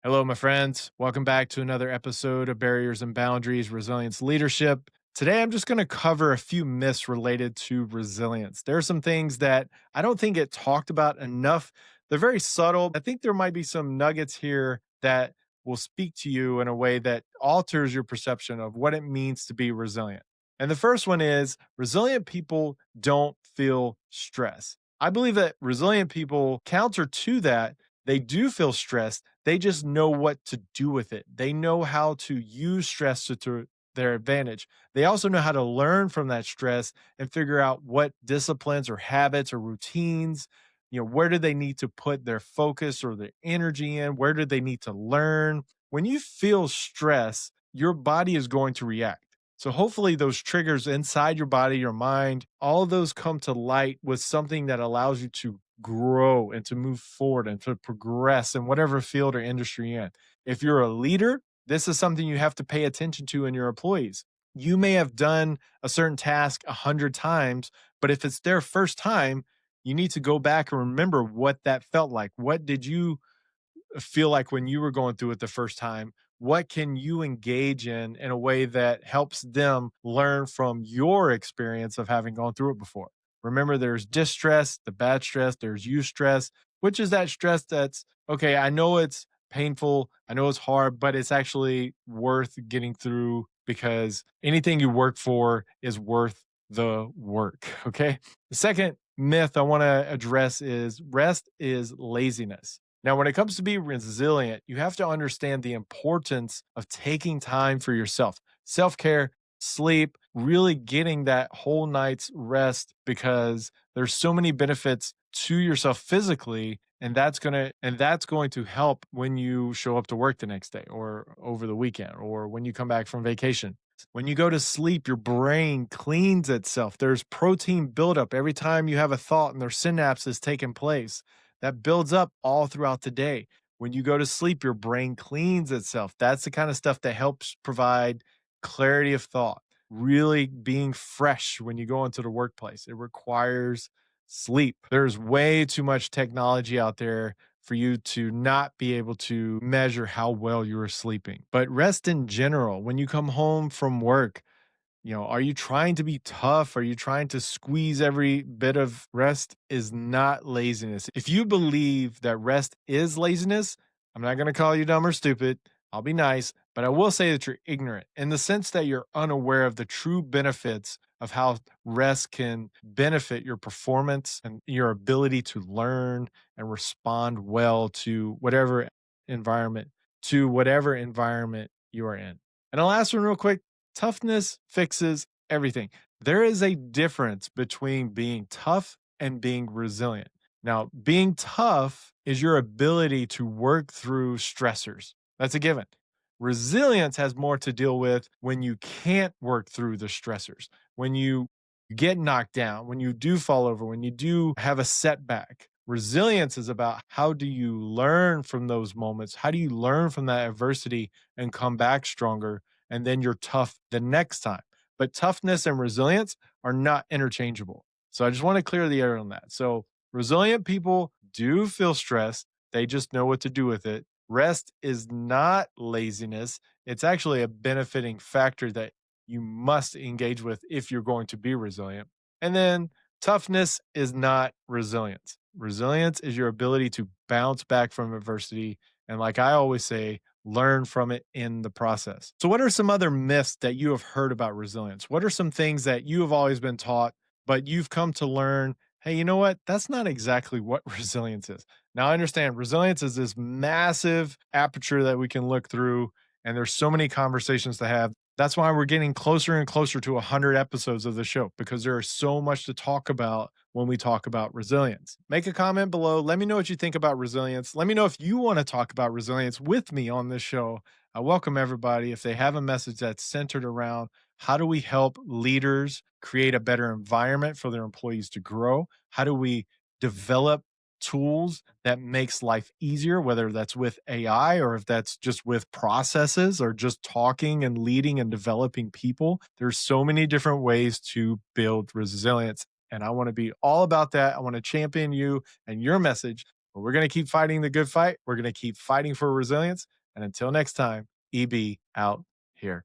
Hello, my friends. Welcome back to another episode of Barriers and Boundaries Resilience Leadership. Today, I'm just going to cover a few myths related to resilience. There are some things that I don't think get talked about enough. They're very subtle. I think there might be some nuggets here that will speak to you in a way that alters your perception of what it means to be resilient. And the first one is resilient people don't feel stress. I believe that resilient people counter to that they do feel stressed. They just know what to do with it. They know how to use stress to their advantage. They also know how to learn from that stress and figure out what disciplines or habits or routines, where do they need to put their focus or their energy in? Where do they need to learn? When you feel stress, your body is going to react. So hopefully those triggers inside your body, your mind, all of those come to light with something that allows you to grow and to move forward and to progress in whatever field or industry you're in. If you're a leader, this is something you have to pay attention to in your employees. You may have done a certain task 100 times, but if it's their first time, you need to go back and remember what that felt like. What did you feel like when you were going through it the first time? What can you engage in a way that helps them learn from your experience of having gone through it before? Remember, there's distress, the bad stress, there's eustress, which is that stress that's okay. I know it's painful, I know it's hard, but it's actually worth getting through because anything you work for is worth the work. Okay. The second myth I want to address is rest is laziness. Now, when it comes to being resilient, you have to understand the importance of taking time for yourself. Self care, sleep, really getting that whole night's rest because there's so many benefits to yourself physically and that's going to help when you show up to work the next day or over the weekend or when you come back from vacation. When you go to sleep, your brain cleans itself. There's protein buildup every time you have a thought and there's synapses taking place that builds up all throughout the day. When you go to sleep, your brain cleans itself. That's the kind of stuff that helps provide clarity of thought, really being fresh when you go into the workplace. It requires sleep. There's way too much technology out there for you to not be able to measure how well you are sleeping. But rest in general, when you come home from work, are you trying to be tough? Are you trying to squeeze every bit of rest? Is not laziness. If you believe that rest is laziness, I'm not going to call you dumb or stupid. I'll be nice, but I will say that you're ignorant in the sense that you're unaware of the true benefits of how rest can benefit your performance and your ability to learn and respond well environment, to whatever environment you are in. And the last one, real quick. Toughness fixes everything. There is a difference between being tough and being resilient. Now, being tough is your ability to work through stressors. That's a given. Resilience has more to deal with when you can't work through the stressors, when you get knocked down, when you do fall over, when you do have a setback. Resilience is about how do you learn from those moments? How do you learn from that adversity and come back stronger? And then you're tough the next time. But toughness and resilience are not interchangeable. So I just want to clear the air on that. So resilient people do feel stressed. They just know what to do with it. Rest is not laziness. It's actually a benefiting factor that you must engage with if you're going to be resilient. And then toughness is not resilience. Resilience is your ability to bounce back from adversity. And like I always say, learn from it in the process. So, what are some other myths that you have heard about resilience? What are some things that you have always been taught, but you've come to learn? Hey, you know what? That's not exactly what resilience is. Now, I understand resilience is this massive aperture that we can look through, and there's so many conversations to have. That's why we're getting closer and closer to 100 episodes of the show because there is so much to talk about when we talk about resilience. Make a comment below. Let me know what you think about resilience. Let me know if you want to talk about resilience with me on this show. I welcome everybody. If they have a message that's centered around how do we help leaders create a better environment for their employees to grow? How do we develop tools that makes life easier, whether that's with AI or if that's just with processes or just talking and leading and developing people. There's so many different ways to build resilience. And I want to be all about that. I want to champion you and your message. But we're going to keep fighting the good fight. We're going to keep fighting for resilience. And until next time, EB out here.